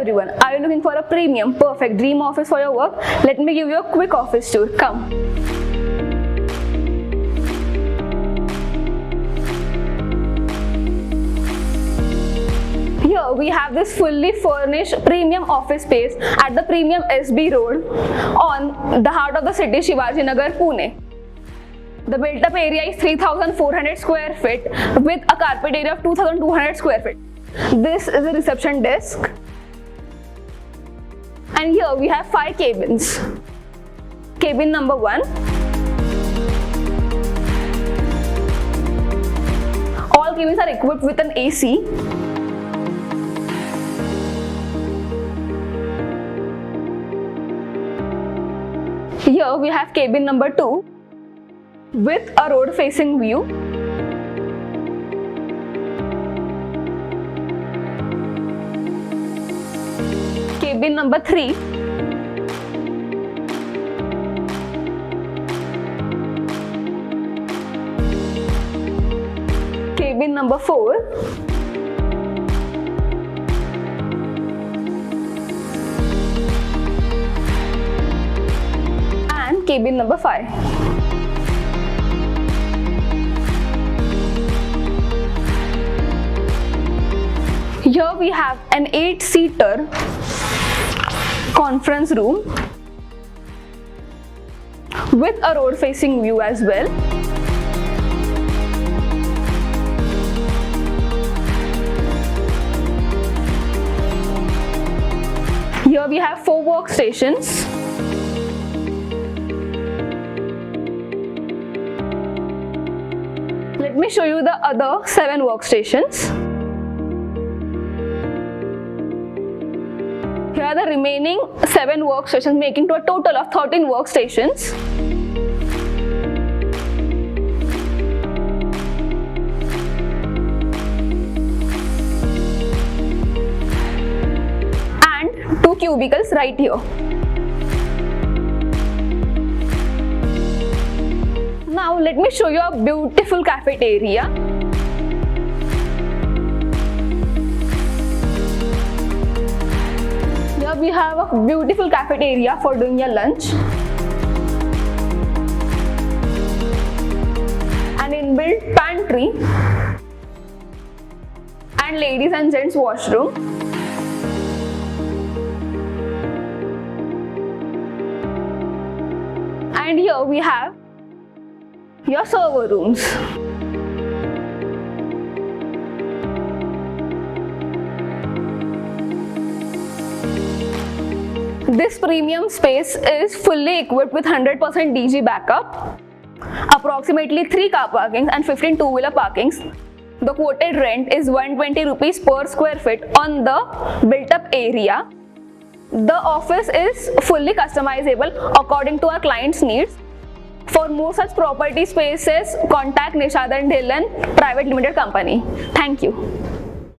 everyone, are you looking for a premium, perfect dream office for your work? Let me give you a quick office tour. Come. Here we have this fully furnished premium office space at the premium SB Road on the heart of the city, Shivaji Nagar, Pune. The built-up area is 3,400 square feet with a carpet area of 2,200 square feet. This is a reception desk. And here we have 5 cabins. Cabin number 1. All cabins are equipped with an AC. Here we have cabin number 2 with a road facing view. Cabin number 3. Cabin number 4. And cabin number 5. Here we have an 8-seater conference room with a road facing view as well. Here we have 4 workstations. Let me show you the other 7 workstations. Here are the remaining 7 workstations, making to a total of 13 workstations. And 2 cubicles right here. Now let me show you a beautiful cafeteria. Here we have a beautiful cafeteria for doing your lunch. An inbuilt pantry. And ladies and gents washroom. And here we have your server rooms. This premium space is fully equipped with 100% DG backup, approximately 3 car parkings and 15 two-wheeler parkings. The quoted rent is 120 rupees per square feet on the built-up area. The office is fully customizable according to our client's needs. For more such property spaces, contact Nishad and Dhillon Private Limited Company. Thank you.